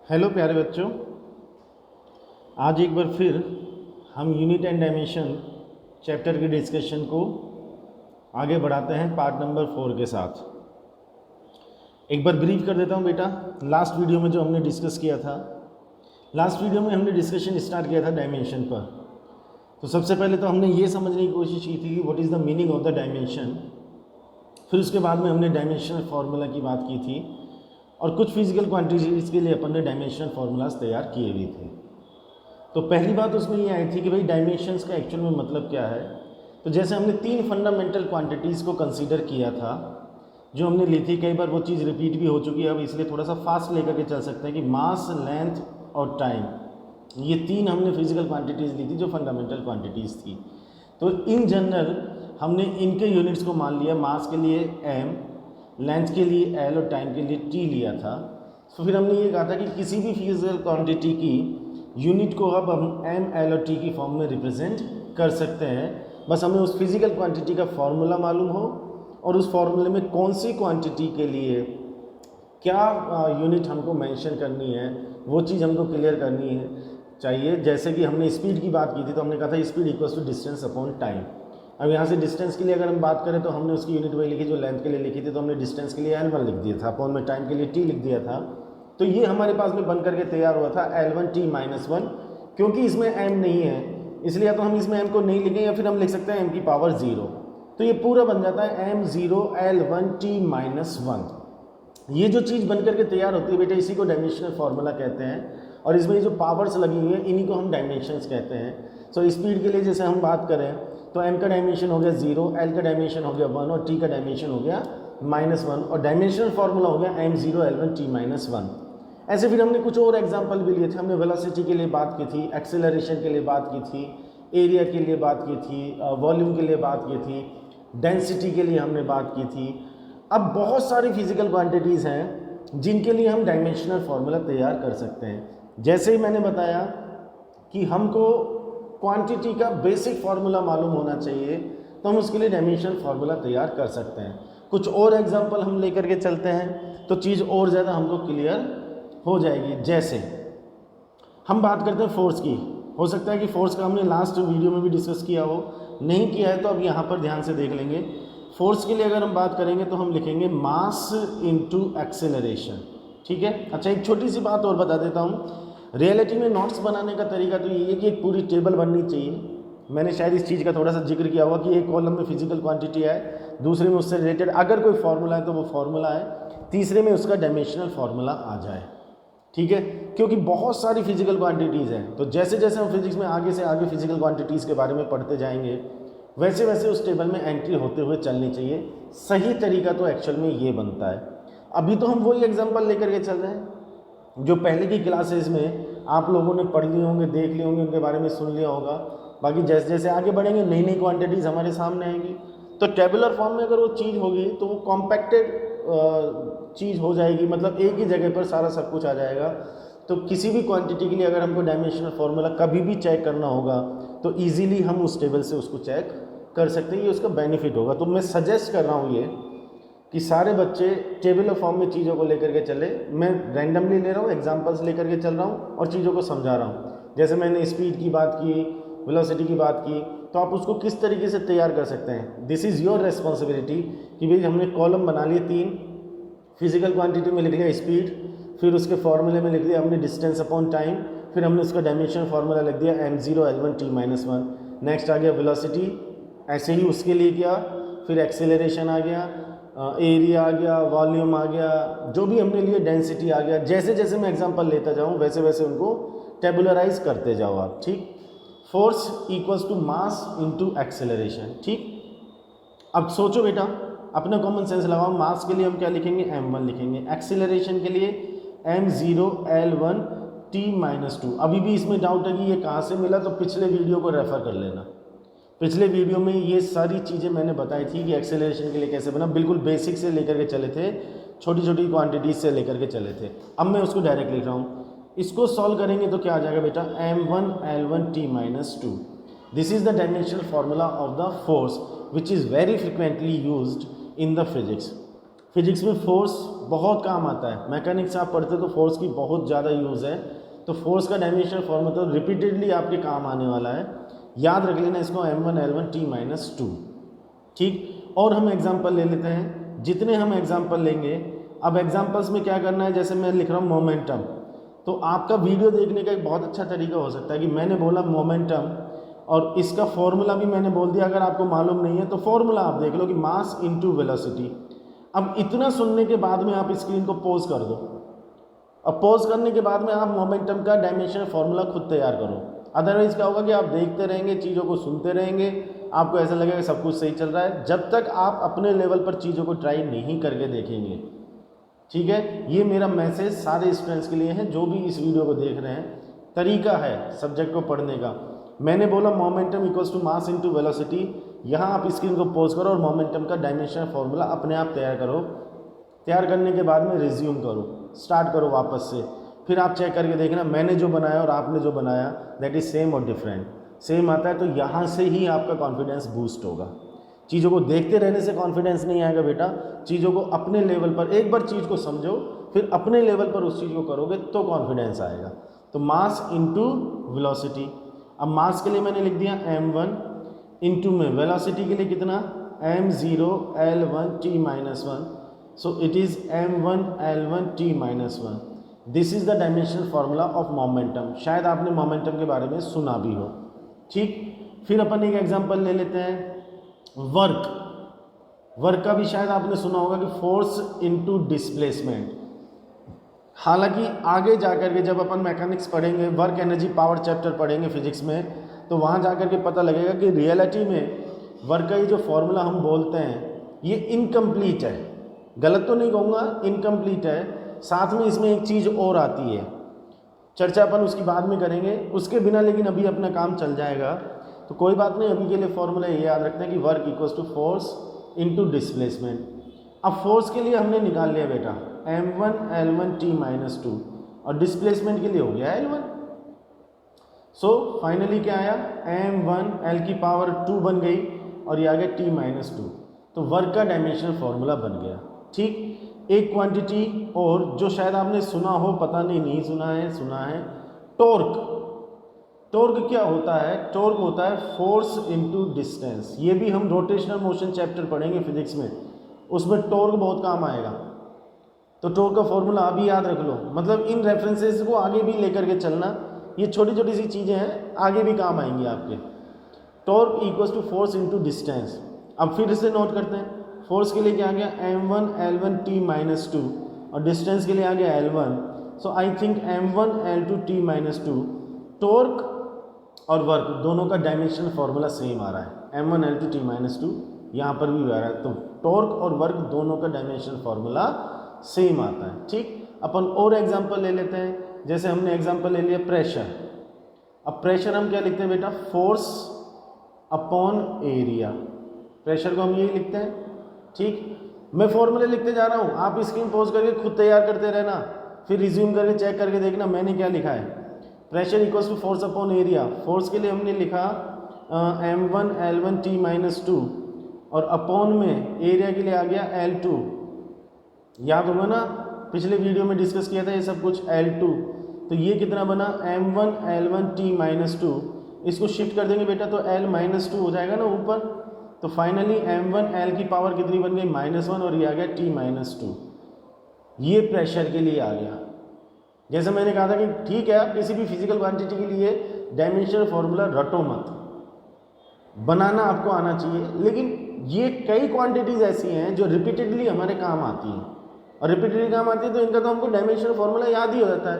Hello प्यारे बच्चों, आज एक बार फिर हम यूनिट एंड डायमेंशन चैप्टर की डिस्कशन को आगे बढ़ाते हैं पार्ट नंबर 4 के साथ। एक बार ब्रीफ कर देता हूं बेटा। लास्ट वीडियो में जो हमने डिस्कस किया था, लास्ट वीडियो में हमने डिस्कशन स्टार्ट किया था डायमेंशन पर। तो सबसे पहले तो हमने ये समझने की कोशिश की थी कि what is the meaning of the dimension. फिर उसके बाद में हमने डायमेंशनल फार्मूला की बात की थी और कुछ फिजिकल क्वांटिटीज़ के लिए अपन ने डायमेंशनल फार्मूलाज तैयार किए हुए थे। तो पहली बात उसमें ये आई थी कि भाई डायमेंशंस का एक्चुअल में मतलब क्या है। तो जैसे हमने 3 फंडामेंटल क्वांटिटीज़ को कंसीडर किया था जो हमने ली थी, कई बार वो चीज़ रिपीट भी हो चुकी है, अब इसलिए थोड़ा सा फास्ट लेकर के चल सकते हैं कि मास, लेंथ और टाइम, ये 3 हमने फिजिकल क्वांटिटीज़ ली थी जो फंडामेंटल क्वांटिटीज़ थी। तो इन जनरल हमने इनके यूनिट्स को मान लिया, मास के लिए m, लेंथ के लिए l और टाइम के लिए t लिया था। तो फिर हमने ये कहा था कि किसी भी फिजिकल क्वांटिटी की यूनिट को अब हम m, l और t की फॉर्म में रिप्रेजेंट कर सकते हैं। बस हमें उस फिजिकल क्वांटिटी का फॉर्मूला मालूम हो और उस फॉर्मूले में कौन सी क्वांटिटी के लिए क्या यूनिट हमको मेंशन करनी है, वो चीज़ हमको क्लियर करनी है चाहिए। जैसे कि हमने स्पीड की बात की थी, तो हमने कहा था speed equals to distance upon time. अब यहाँ से डिस्टेंस के लिए अगर हम बात करें तो हमने उसकी यूनिट वही लिखी जो लेंथ के लिए लिखी थी, तो हमने डिस्टेंस के लिए L1 लिख दिया था, अपॉन में टाइम के लिए t लिख दिया था। तो ये हमारे पास में बन करके तैयार हुआ था L1 t - 1। क्योंकि इसमें m नहीं है इसलिए या तो हम इसमें m को नहीं लिखें या फिर हम लिख सकते हैं m की पावर 0। तो ये पूरा बन जाता है m0 L1 t - 1। ये जो चीज़ बन करके तैयार होती है बेटा, इसी को डायमेंशनल फार्मूला कहते हैं। और इसमें ये जो पावर्स लगी हुई हैं इन्हीं को हम डायमेंशंस कहते हैं। सो स्पीड के लिए जैसे हम बात करें तो m का डायमेंशन हो गया 0, l का डायमेंशन हो गया 1 और t का डायमेंशन हो गया -1 और डायमेंशनल फार्मूला हो गया m0 L1 t - 1। ऐसे फिर हमने कुछ और एग्जांपल भी लिए थे। हमने वेलोसिटी के लिए बात की थी, एक्सेलरेशन के लिए बात की थी, एरिया के लिए बात की थी, वॉल्यूम के लिए बात की थी, डेंसिटी के लिए हमने बात की थी। अब बहुत सारी फिजिकल क्वांटिटीज़ हैं जिनके लिए हम डायमेंशनल फार्मूला तैयार कर सकते हैं। जैसे ही मैंने बताया कि हमको क्वांटिटी का बेसिक फार्मूला मालूम होना चाहिए, तो हम उसके लिए डायमेंशनल फार्मूला तैयार कर सकते हैं। कुछ और एग्जांपल हम लेकर के चलते हैं तो चीज़ और ज़्यादा हमको क्लियर हो जाएगी। जैसे हम बात करते हैं फोर्स की। हो सकता है कि फोर्स का हमने लास्ट वीडियो में भी डिस्कस किया हो, नहीं किया है तो अब यहाँ पर ध्यान से देख लेंगे। फोर्स के लिए अगर हम बात करेंगे तो हम लिखेंगे मास इनटू एक्सेलरेशन, ठीक है। अच्छा, एक छोटी सी बात और बता देता हूँ। रियलिटी में नोट्स बनाने का तरीका तो ये है कि एक पूरी टेबल बननी चाहिए। मैंने शायद इस चीज़ का थोड़ा सा जिक्र किया हुआ कि एक कॉलम में फिजिकल क्वांटिटी है, दूसरे में उससे रिलेटेड अगर कोई फार्मूला है तो वो फार्मूला है, तीसरे में उसका डायमेंशनल फार्मूला आ जाए, ठीक है। क्योंकि बहुत सारी फिजिकल क्वांटिटीज़ हैं, तो जैसे जैसे हम फिजिक्स में आगे से आगे फिजिकल क्वांटिटीज़ के बारे में पढ़ते जाएंगे वैसे वैसे उस टेबल में एंट्री होते हुए चलनी चाहिए। सही तरीका तो एक्चुअल में ये बनता है। अभी तो हम वही एग्जांपल लेकर के चल रहे हैं जो पहले की क्लासेस में आप लोगों ने पढ़ लिए होंगे, देख लिए होंगे, उनके बारे में सुन लिया होगा। बाकी जैसे जैसे आगे बढ़ेंगे नई नई क्वांटिटीज़ हमारे सामने आएंगी, तो टेबुलर फॉर्म में अगर वो चीज़ होगी तो वो कॉम्पैक्टेड चीज़ हो जाएगी, मतलब एक ही जगह पर सारा सब कुछ आ जाएगा। तो किसी भी क्वांटिटी के लिए अगर हमको डायमेंशनल फार्मूला कभी भी चेक करना होगा तो इजीली हम उस टेबल से उसको चेक कर सकते हैं, ये उसका बेनिफिट होगा। तो मैं सजेस्ट कर रहा हूँ ये कि सारे बच्चे टेबल फॉर्म में चीज़ों को लेकर के चले। मैं रैंडमली ले रहा हूँ, एग्जांपल्स लेकर के चल रहा हूँ और चीज़ों को समझा रहा हूँ। जैसे मैंने स्पीड की बात की, वेलोसिटी की बात की, तो आप उसको किस तरीके से तैयार कर सकते हैं। दिस इज़ योर रेस्पॉन्सिबिलिटी कि भाई हमने कॉलम बना लिए 3, फिजिकल क्वांटिटी में लिख लिया स्पीड, फिर उसके फॉर्मूले में लिख दिया हमने डिस्टेंस अपॉन टाइम, फिर हमने उसका डायमेंशनल फार्मूला लिख दिया m0 L1 t - 1। नेक्स्ट आ गया वेलोसिटी, ऐसे ही उसके लिए किया, फिर एक्सेलरेशन आ गया, एरिया आ गया, वॉल्यूम आ गया, जो भी हमने लिए डेंसिटी आ गया। जैसे जैसे मैं एग्जांपल लेता जाऊँ वैसे वैसे उनको टेबुलराइज करते जाओ आप, ठीक। Force equals to mass into acceleration, ठीक। अब सोचो बेटा, अपना कॉमन सेंस लगाओ। मास के लिए हम क्या लिखेंगे, m1 लिखेंगे, एक्सेलरेशन के लिए m0 L1 t - 2। अभी भी इसमें डाउट है कि ये कहाँ से मिला, तो पिछले वीडियो को रेफर कर लेना। पिछले वीडियो में ये सारी चीज़ें मैंने बताई थी कि एक्सेलरेशन के लिए कैसे बना, बिल्कुल बेसिक से लेकर के चले थे, छोटी छोटी क्वांटिटीज से लेकर के चले थे। अब मैं उसको डायरेक्ट लिख रहा हूँ। इसको सॉल्व करेंगे तो क्या आ जाएगा बेटा, m1 L1 t - 2। This is the dimensional formula of the force which is very frequently used in the physics. Physics में फोर्स बहुत काम आता है, मैकेनिक्स आप पढ़ते तो फोर्स की बहुत ज़्यादा यूज़ है, तो फोर्स का डायमेंशनल फॉर्मूला तो रिपीटेडली आपके काम आने वाला है, याद रख लेना इसको m1l1t-2। ठीक, और हम एग्जांपल ले लेते हैं, जितने हम एग्जांपल लेंगे। अब एग्जांपल्स में क्या करना है, जैसे मैं लिख रहा हूँ मोमेंटम, तो आपका वीडियो देखने का एक बहुत अच्छा तरीका हो सकता है कि मैंने बोला मोमेंटम और इसका फॉर्मूला भी मैंने बोल दिया, अगर आपको मालूम नहीं है तो फॉर्मूला आप देख लो कि मास इनटू वेलोसिटी। अब इतना सुनने के बाद में आप स्क्रीन को पॉज कर दो, अब पॉज करने के बाद में आप मोमेंटम का डायमेंशनल फॉर्मूला खुद तैयार करो। अदरवाइज क्या होगा कि आप देखते रहेंगे, चीज़ों को सुनते रहेंगे, आपको ऐसा लगेगा सब कुछ सही चल रहा है, जब तक आप अपने लेवल पर चीज़ों को ट्राई नहीं करके देखेंगे। ठीक है, ये मेरा मैसेज सारे स्टूडेंट्स के लिए है जो भी इस वीडियो को देख रहे हैं। तरीका है सब्जेक्ट को पढ़ने का, मैंने बोला momentum equals to mass into velocity, यहाँ आप स्क्रीन को पॉज करो और मोमेंटम का डायमेंशनल फॉर्मूला अपने आप तैयार करो। तैयार करने के बाद में रिज्यूम करो, स्टार्ट करो वापस से, फिर आप चेक करके देखना मैंने जो बनाया और आपने जो बनाया दैट इज सेम और डिफरेंट। सेम आता है तो यहाँ से ही आपका कॉन्फिडेंस बूस्ट होगा। चीज़ों को देखते रहने से कॉन्फिडेंस नहीं आएगा बेटा, चीज़ों को अपने लेवल पर एक बार चीज़ को समझो, फिर अपने लेवल पर उस चीज़ को करोगे तो कॉन्फिडेंस आएगा। तो मास इनटू वेलोसिटी, अब मास के लिए मैंने लिख दिया m1 इंटू में वेलोसिटी के लिए कितना m0l1t-1, so it is m1l1t-1। This is the dimensional formula of momentum. शायद आपने मोमेंटम के बारे में सुना भी हो। ठीक, फिर अपन एक एग्जांपल ले लेते हैं वर्क का भी शायद आपने सुना होगा कि फोर्स इनटू डिस्प्लेसमेंट। हालांकि आगे जाकर के जब अपन मैकेनिक्स पढ़ेंगे, वर्क एनर्जी पावर चैप्टर पढ़ेंगे फिजिक्स में, तो वहाँ जाकर के पता लगेगा कि रियलिटी में वर्क का ये जो फॉर्मूला हम बोलते हैं ये इनकम्प्लीट है। गलत तो नहीं कहूँगा, इनकम्प्लीट है। साथ में इसमें एक चीज़ और आती है, चर्चा अपन उसकी बाद में करेंगे उसके बिना, लेकिन अभी अपना काम चल जाएगा तो कोई बात नहीं। अभी के लिए फॉर्मूला ये याद रखते हैं कि work equals to force into displacement. अब फोर्स के लिए हमने निकाल लिया बेटा m1l1t-2 और डिस्प्लेसमेंट के लिए हो गया l1। सो फाइनली क्या आया m1l2 बन गई और ये आ गया t-2, तो वर्क का डायमेंशनल फॉर्मूला बन गया। ठीक, एक क्वांटिटी और जो शायद आपने सुना हो, पता नहीं सुना है, टॉर्क। टॉर्क क्या होता है, टॉर्क होता है फोर्स इनटू डिस्टेंस। ये भी हम रोटेशनल मोशन चैप्टर पढ़ेंगे फिजिक्स में, उसमें टॉर्क बहुत काम आएगा। तो टॉर्क का फॉर्मूला अभी याद रख लो, मतलब इन रेफरेंसेस को आगे भी लेकर के चलना, ये छोटी छोटी सी चीज़ें हैं आगे भी काम आएंगी आपके। Torque equals to force into distance. अब फिर से नोट करते हैं, फोर्स के लिए क्या आ गया m1l1t-2 और डिस्टेंस के लिए आ गया l1। So I think m1l2t-2, torque और वर्क दोनों का डायमेंशनल फॉर्मूला सेम आ रहा है, m1l2t-2 यहाँ पर भी आ रहा है, तो टॉर्क और वर्क दोनों का डायमेंशनल फॉर्मूला सेम आता है। ठीक, अपन और एग्जांपल ले लेते हैं, जैसे हमने एग्जांपल ले लिया प्रेशर। अब प्रेशर हम क्या लिखते हैं बेटा, फोर्स अपॉन एरिया। प्रेशर को हम यही लिखते हैं। ठीक, मैं फॉर्मूले लिखते जा रहा हूँ, आप स्क्रीन पॉज करके खुद तैयार करते रहना, फिर रिज्यूम करके चेक करके देखना मैंने क्या लिखा है। Pressure equals to force upon area. Force के लिए हमने लिखा m1l1t-2 और अपॉन में एरिया के लिए आ गया l2। याद होगा ना, पिछले वीडियो में डिस्कस किया था ये सब कुछ, l2। तो ये कितना बना m1l1t-2, इसको शिफ्ट कर देंगे बेटा तो l-2 हो जाएगा ना ऊपर। तो फाइनली m1l की पावर कितनी बन गई -1 और ये आ गया t-2। ये प्रेशर के लिए आ गया। जैसे मैंने कहा था कि ठीक है, आप किसी भी फिजिकल क्वांटिटी के लिए डायमेंशनल फॉर्मूला रटो मत, बनाना आपको आना चाहिए। लेकिन ये कई क्वांटिटीज़ ऐसी हैं जो रिपीटेडली हमारे काम आती हैं, और रिपीटेडली काम आती है तो इनका तो हमको डायमेंशनल फॉर्मूला याद ही हो जाता है।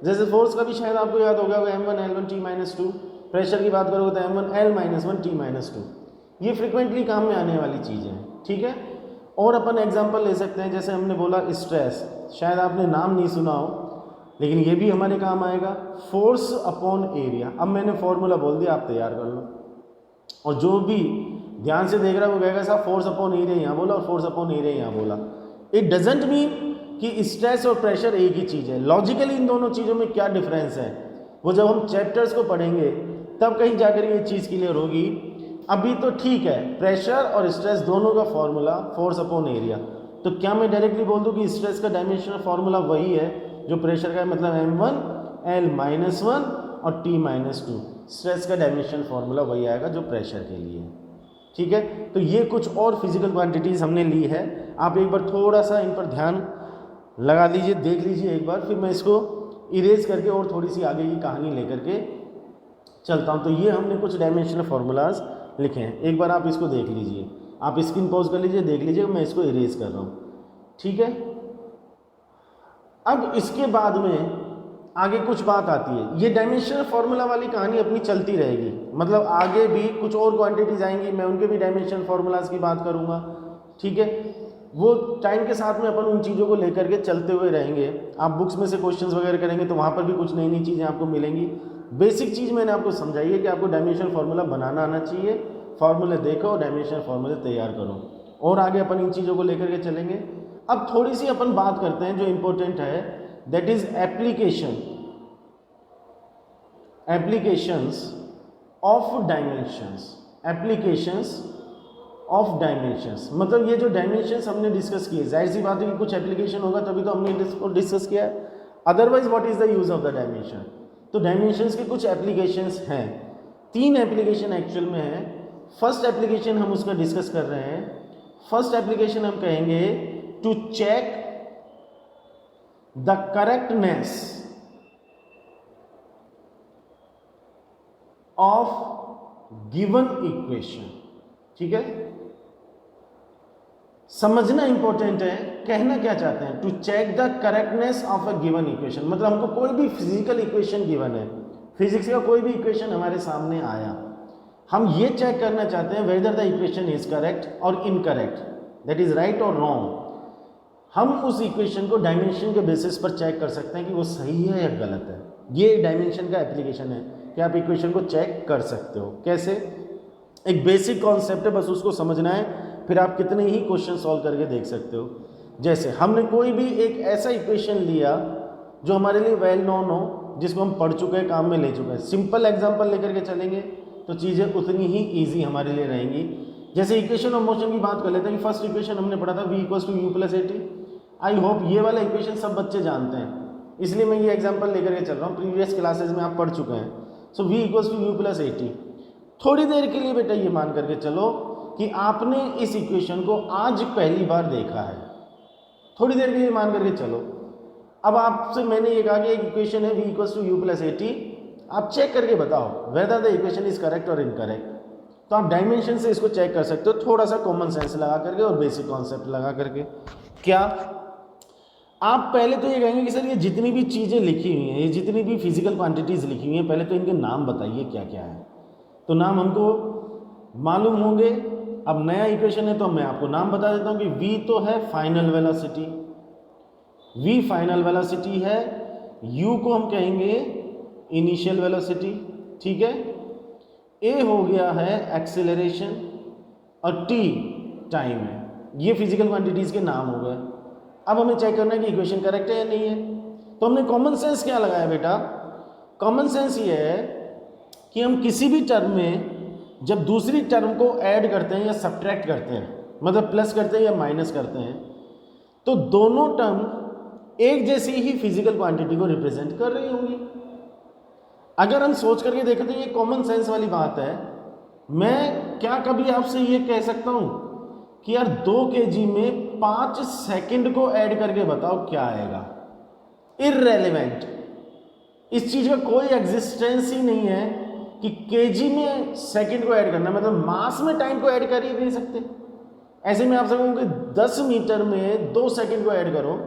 जैसे फोर्स का भी शायद आपको याद हो गया होगा m1l1t-2, प्रेशर की बात करोगे तो m1l-1t-2। ये फ्रिक्वेंटली काम में आने वाली चीज़ें हैं। ठीक है, और अपन एग्जांपल ले सकते हैं, जैसे हमने बोला स्ट्रेस, शायद आपने नाम नहीं सुना हो लेकिन ये भी हमारे काम आएगा, फोर्स अपॉन एरिया। अब मैंने फॉर्मूला बोल दिया, आप तैयार कर लो, और जो भी ध्यान से देख रहा है वो कहेगा साहब फोर्स अपॉन एरिया यहाँ बोला और फोर्स अपॉन एरिया यहाँ बोला। इट डजेंट मीन कि स्ट्रेस और प्रेशर एक ही चीज़ है। लॉजिकली इन दोनों चीज़ों में क्या डिफरेंस है वो जब हम चैप्टर्स को पढ़ेंगे तब कहीं जाकर ये चीज़ क्लियर होगी। अभी तो ठीक है, प्रेशर और स्ट्रेस दोनों का फॉर्मूला फोर्स अपॉन एरिया, तो क्या मैं डायरेक्टली बोल दूं कि स्ट्रेस का डायमेंशनल फॉर्मूला वही है जो प्रेशर का है, मतलब m1 L-1 और T-2। स्ट्रेस का डायमेंशनल फॉर्मूला वही आएगा जो प्रेशर के लिए है। ठीक है, तो ये कुछ और फिजिकल क्वांटिटीज़ हमने ली है। आप एक बार थोड़ा सा इन पर ध्यान लगा लीजिए, देख लीजिए एक बार, फिर मैं इसको इरेज करके और थोड़ी सी आगे की कहानी लेकर के चलता हूँ। तो ये हमने कुछ डायमेंशनल फार्मूलाज लिखे हैं, एक बार आप इसको देख लीजिए। आप स्क्रीन पॉज कर लीजिए, देख लीजिए, मैं इसको इरेज कर रहा हूँ। ठीक है, अब इसके बाद में आगे कुछ बात आती है। ये डायमेंशनल फार्मूला वाली कहानी अपनी चलती रहेगी, मतलब आगे भी कुछ और क्वांटिटीज आएंगी, मैं उनके भी डायमेंशनल फार्मूलाज की बात करूँगा। ठीक है, वो टाइम के साथ में अपन उन चीज़ों को लेकर के चलते हुए रहेंगे। आप बुक्स में से क्वेश्चंस वगैरह करेंगे तो वहाँ पर भी कुछ नई नई चीज़ें आपको मिलेंगी। बेसिक चीज़ मैंने आपको समझाई है कि आपको डायमेंशनल फार्मूला बनाना आना चाहिए, फार्मूले देखो और डायमेंशनल फार्मूले तैयार करो, और आगे अपन इन चीज़ों को लेकर के चलेंगे। अब थोड़ी सी अपन बात करते हैं जो इम्पोर्टेंट है, that is applications of dimensions. मतलब ये जो डायमेंशंस हमने डिस्कस किए, जाहिर सी बात है कि कुछ एप्लीकेशन होगा तभी तो हमने इसको डिस्कस किया है, otherwise what is the use of the dimension. तो डायमेंशंस के कुछ एप्लीकेशंस हैं, 3 एप्लीकेशन एक्चुअल में है। फर्स्ट एप्लीकेशन हम उसका डिस्कस कर रहे हैं। फर्स्ट एप्लीकेशन हम कहेंगे to check the correctness of given equation. ठीक है, समझना इंपॉर्टेंट है, कहना क्या चाहते हैं, to check the correctness of a given equation. मतलब हमको कोई भी फिजिकल इक्वेशन गिवन है, फिजिक्स का कोई भी इक्वेशन हमारे सामने आया, हम ये चेक करना चाहते हैं whether the equation is correct और इनकरेक्ट, दैट इज राइट और रॉन्ग। हम उस इक्वेशन को डायमेंशन के बेसिस पर चेक कर सकते हैं कि वो सही है या गलत है। ये डायमेंशन का एप्लीकेशन है कि आप इक्वेशन को चेक कर सकते हो। कैसे? एक बेसिक कॉन्सेप्ट है, बस उसको समझना है, फिर आप कितने ही क्वेश्चन सॉल्व करके देख सकते हो। जैसे हमने कोई भी एक ऐसा इक्वेशन लिया जो हमारे लिए वेल नोन हो, जिसको हम पढ़ चुके हैं, काम में ले चुके हैं, सिंपल एग्जांपल लेकर के चलेंगे तो चीज़ें उतनी ही इजी हमारे लिए रहेंगी। जैसे इक्वेशन ऑफ मोशन की बात कर लेते हैं कि फर्स्ट इक्वेशन हमने पढ़ा था v = u + at। I hope ये वाला इक्वेशन सब बच्चे जानते हैं, इसलिए मैं ये एग्जांपल लेकर के चल रहा हूँ, प्रीवियस क्लासेज में आप पढ़ चुके हैं। सो v = u + at। थोड़ी देर के लिए बेटा ये मान करके चलो कि आपने इस इक्वेशन को आज पहली बार देखा है, थोड़ी देर के लिए मान करके चलो। अब आपसे मैंने ये कहा कि एक इक्वेशन है v = u + at, आप चेक करके बताओ whether the equation is correct और इनकरेक्ट। तो आप डायमेंशन से इसको चेक कर सकते हो, थोड़ा सा कॉमन सेंस लगा करके और बेसिक कॉन्सेप्ट लगा करके। क्या आप पहले तो ये कहेंगे कि सर ये जितनी भी चीज़ें लिखी हुई हैं, ये जितनी भी फिजिकल क्वांटिटीज़ लिखी हुई हैं, पहले तो इनके नाम बताइए क्या क्या है। तो नाम हमको मालूम होंगे। अब नया इक्वेशन है तो मैं आपको नाम बता देता हूँ कि v तो है final velocity, v final velocity है, u को हम कहेंगे इनिशियल वेलोसिटी, ठीक है, a हो गया है एक्सेलरेशन और t टाइम है। ये फिजिकल क्वांटिटीज़ के नाम हो गए। अब हमें चेक करना है कि इक्वेशन करेक्ट है या नहीं है। तो हमने कॉमन सेंस क्या लगाया बेटा? कॉमन सेंस ये है कि हम किसी भी टर्म में जब दूसरी टर्म को ऐड करते हैं या सब्ट्रैक्ट करते हैं, मतलब प्लस करते हैं या माइनस करते हैं, तो दोनों टर्म एक जैसी ही फिजिकल क्वांटिटी को रिप्रेजेंट कर रही होंगी। अगर हम सोच करके देखें तो ये कॉमन सेंस वाली बात है। मैं क्या कभी आपसे ये कह सकता हूं कि यार 2 kg में 5 सेकंड को ऐड करके बताओ क्या आएगा? इररेलेवेंट। इस चीज का कोई एग्जिस्टेंस ही नहीं है कि kg में सेकंड को ऐड करना, मतलब मास में टाइम को ऐड कर ही नहीं सकते। ऐसे में आपसे कहूँ कि 10 मीटर में 2 सेकंड को ऐड करो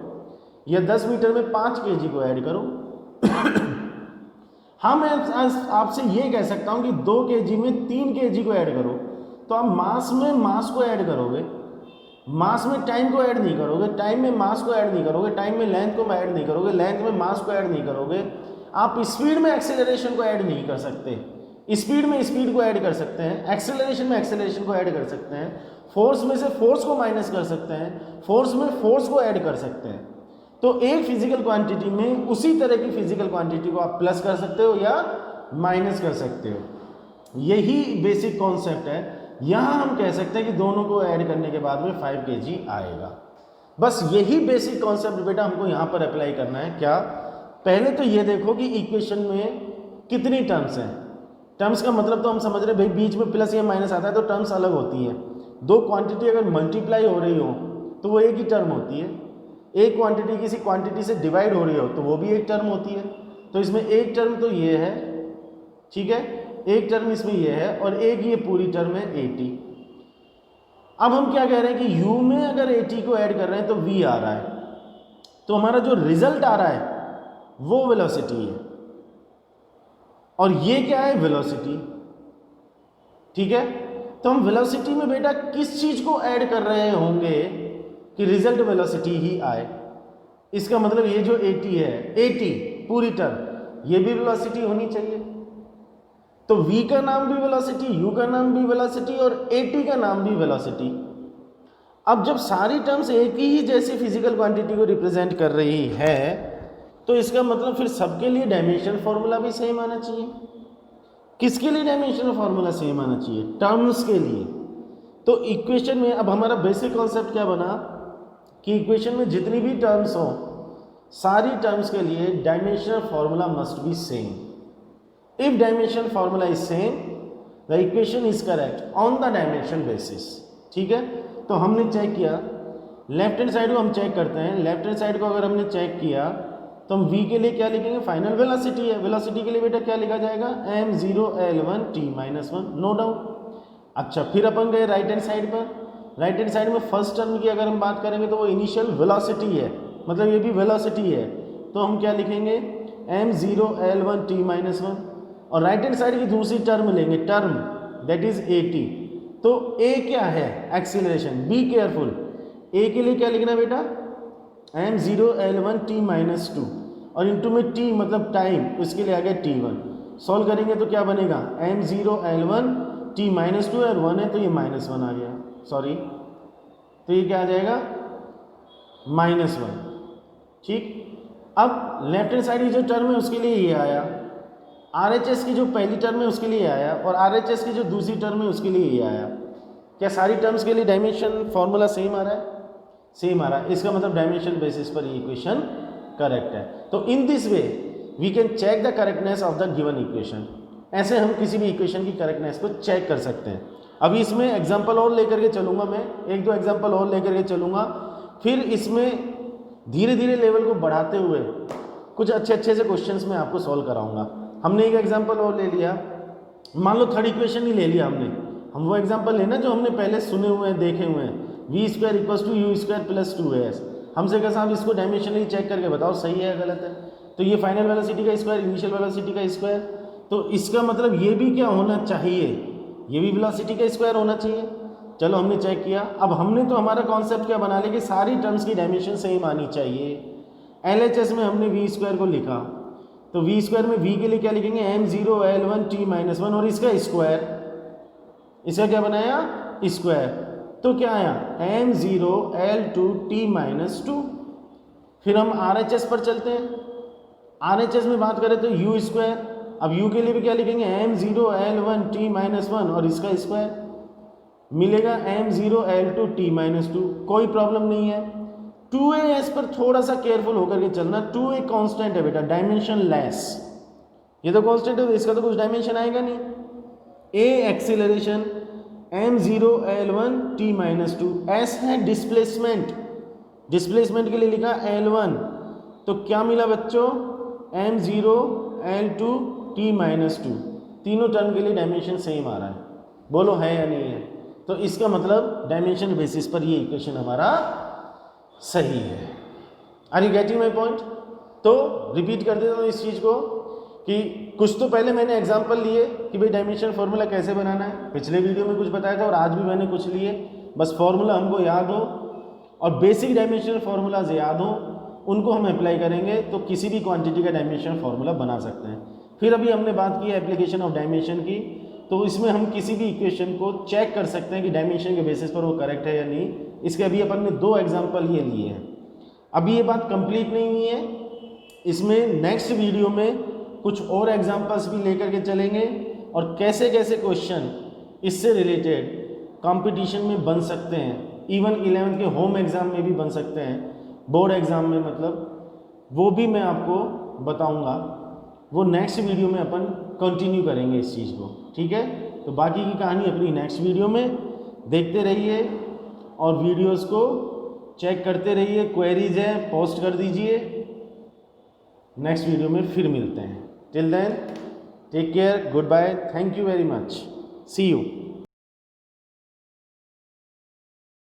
या 10 मीटर में 5 kg को ऐड करो। हाँ, मैं आपसे ये कह सकता हूँ कि 2 kg में 3 kg को ऐड करो, तो आप मास में मास को ऐड करोगे, मास में टाइम को ऐड नहीं करोगे, टाइम में मास को ऐड नहीं करोगे, टाइम में लेंथ को ऐड नहीं करोगे, लेंथ में मास को ऐड नहीं करोगे। आप स्पीड में एक्सेलरेशन को ऐड नहीं कर सकते, स्पीड में स्पीड को ऐड कर सकते हैं, एक्सेलरेशन में एक्सेलरेशन को ऐड कर सकते हैं, फोर्स में से फोर्स को माइनस कर सकते हैं, फोर्स में फोर्स को ऐड कर सकते हैं। तो एक फिजिकल क्वांटिटी में उसी तरह की फिजिकल क्वांटिटी को आप प्लस कर सकते हो या माइनस कर सकते हो। यही बेसिक कॉन्सेप्ट है। यहाँ हम कह सकते हैं कि दोनों को ऐड करने के बाद में 5 kg आएगा। बस यही बेसिक कॉन्सेप्ट बेटा हमको यहाँ पर अप्लाई करना है। क्या, पहले तो ये देखो कि इक्वेशन में कितनी टर्म्स हैं। टर्म्स का मतलब तो हम समझ रहे हैं भाई, बीच में प्लस या माइनस आता है तो टर्म्स अलग होती है। दो क्वांटिटी अगर मल्टीप्लाई हो रही हो तो वो एक ही टर्म होती है। एक क्वांटिटी किसी क्वांटिटी से डिवाइड हो रही हो तो वो भी एक टर्म होती है। तो इसमें एक टर्म तो ये है, ठीक है, एक टर्म इसमें ये है और एक ये पूरी टर्म है 80। अब हम क्या कह रहे हैं कि u में अगर 80 को ऐड कर रहे हैं तो v आ रहा है, तो हमारा जो रिजल्ट आ रहा है वो वेलोसिटी है और ये क्या है, वेलोसिटी। ठीक है, तो हम वेलोसिटी में बेटा किस चीज को ऐड कर रहे होंगे कि रिजल्ट वेलोसिटी ही आए। इसका मतलब ये जो 80 है, 80 पूरी टर्म, ये भी वेलोसिटी होनी चाहिए। तो v का नाम भी वेलोसिटी, u का नाम भी वेलोसिटी और 80 का नाम भी वेलोसिटी। अब जब सारी टर्म्स एक ही जैसी फिजिकल क्वांटिटी को रिप्रेजेंट कर रही है तो इसका मतलब फिर सबके लिए डायमेंशन फॉर्मूला भी सेम आना चाहिए। किसके लिए डायमेंशनल फॉर्मूला सेम आना चाहिए? टर्म्स के लिए। तो इक्वेशन में अब हमारा बेसिक कॉन्सेप्ट क्या बना कि इक्वेशन में जितनी भी टर्म्स हो, सारी टर्म्स के लिए dimensional formula must be same. If dimensional formula is same, the equation is correct on the dimension basis. ठीक है, तो हमने चेक किया, लेफ्ट हैंड साइड को हम चेक करते हैं। लेफ्ट हैंड साइड को अगर हमने चेक किया तो हम v के लिए क्या लिखेंगे? फाइनल वेलोसिटी है। वेलोसिटी के लिए बेटा क्या लिखा जाएगा? m0l1 t-1, no doubt. अच्छा, फिर अपन गए राइट हैंड साइड पर। राइट हैंड साइड में फर्स्ट टर्म की अगर हम बात करेंगे तो वो इनिशियल वेलोसिटी है, मतलब ये भी वेलोसिटी है, तो हम क्या लिखेंगे? m0l1 t-1। और राइट हैंड साइड की दूसरी टर्म लेंगे, टर्म दैट इज 80। तो a क्या है? एक्सीलरेशन। बी केयरफुल, a के लिए क्या लिखना बेटा? m0l1 t-2 और इनटू में t मतलब टाइम, उसके लिए आ गया t1। सॉल्व करेंगे तो क्या बनेगा? m0l1 t-2 और 1 है तो ये -1 आ गया, सॉरी, तो ये क्या आ जाएगा? -1। ठीक, अब लेफ्ट हैंड साइड की जो टर्म है उसके लिए ये आया, RHS की जो पहली टर्म है उसके लिए आया और RHS की जो दूसरी टर्म है उसके लिए ये आया। क्या सारी टर्म्स के लिए डायमेंशन फॉर्मूला सेम आ रहा है? सेम आ रहा है। इसका मतलब डायमेंशन बेसिस पर ये इक्वेशन करेक्ट है। तो in this way we can check the correctness of the given equation. ऐसे हम किसी भी इक्वेशन की करेक्टनेस को चेक कर सकते हैं। अभी इसमें एग्जांपल और लेकर के चलूँगा, मैं एक दो एग्जांपल और लेकर के चलूँगा, फिर इसमें धीरे धीरे लेवल को बढ़ाते हुए कुछ अच्छे अच्छे से क्वेश्चंस मैं आपको सॉल्व कराऊंगा। हमने एक एग्जांपल और ले लिया, मान लो थर्ड इक्वेशन ही ले लिया हमने। हम वो एग्जांपल लेना जो हमने पहले सुने हुए हैं, देखे हुए हैं, v² = u² + 2as। हमसे कहा साहब इसको डायमेंशनली चेक करके बताओ सही है गलत है। तो ये फाइनल वेलोसिटी का स्क्वायर, इनिशियल वेलोसिटी का स्क्वायर, तो इसका मतलब ये भी क्या होना चाहिए? ये भी वेलोसिटी का स्क्वायर होना चाहिए। चलो हमने चेक किया। अब हमने तो हमारा कॉन्सेप्ट क्या बना लिया कि सारी टर्म्स की डायमेंशन सेम आनी चाहिए। LHS में हमने v² को लिखा, तो v² में v के लिए क्या लिखेंगे? m0l1 t-1 और इसका स्क्वायर, इसका क्या बनाया? स्क्वायर। तो क्या आया? m0l2 t-2। फिर हम RHS पर चलते हैं। RHS में बात करें तो u², अब u के लिए भी क्या लिखेंगे? m0l1 t-1 और इसका स्क्वायर मिलेगा m0l2 t-2। कोई प्रॉब्लम नहीं है। 2as पर थोड़ा सा केयरफुल होकर के चलना। 2a कांस्टेंट है बेटा, डायमेंशन लेस। ये तो कांस्टेंट है तो इसका तो कुछ डायमेंशन आएगा नहीं। a acceleration, m0l1 t-2। s है डिस्प्लेसमेंट, डिस्प्लेसमेंट के लिए लिखा l1, तो क्या मिला बच्चों? m0l2 t-2। तीनों टर्म के लिए डायमेंशन सेम आ रहा है, बोलो है या नहीं है? तो इसका मतलब डायमेंशन बेसिस पर ये इक्वेशन हमारा सही है। Are you getting my point? तो रिपीट कर देता हूँ इस चीज़ को कि कुछ तो पहले मैंने एग्जांपल लिए कि भाई डायमेंशन फार्मूला कैसे बनाना है, पिछले वीडियो में कुछ बताया था और आज भी मैंने कुछ लिए। बस फार्मूला हमको याद हो और बेसिक डायमेंशनल फार्मूलाज याद हो, उनको हम अप्लाई करेंगे तो किसी भी क्वांटिटी का डायमेंशनल फार्मूला बना सकते हैं। फिर अभी हमने बात की एप्लीकेशन ऑफ डायमेंशन की, तो इसमें हम किसी भी इक्वेशन को चेक कर सकते हैं कि डायमेंशन के बेसिस पर वो करेक्ट है या नहीं। इसके अभी अपन ने 2 एग्जाम्पल ये लिए हैं। अभी ये बात कंप्लीट नहीं हुई है, इसमें नेक्स्ट वीडियो में कुछ और एग्जाम्पल्स भी लेकर के चलेंगे और कैसे कैसे क्वेश्चन इससे रिलेटेड कंपटीशन में बन सकते हैं इवन 11th के होम एग्ज़ाम में भी बन सकते हैं, बोर्ड एग्ज़ाम में मतलब, वो भी मैं आपको बताऊंगा। वो नेक्स्ट वीडियो में अपन कंटिन्यू करेंगे इस चीज़ को, ठीक है। तो बाकी की कहानी अपनी नेक्स्ट वीडियो में देखते रहिए और वीडियोस को चेक करते रहिए। क्वेरीज हैं पोस्ट कर दीजिए। नेक्स्ट वीडियो में फिर मिलते हैं। Till then take care, good bye, thank you very much, see you.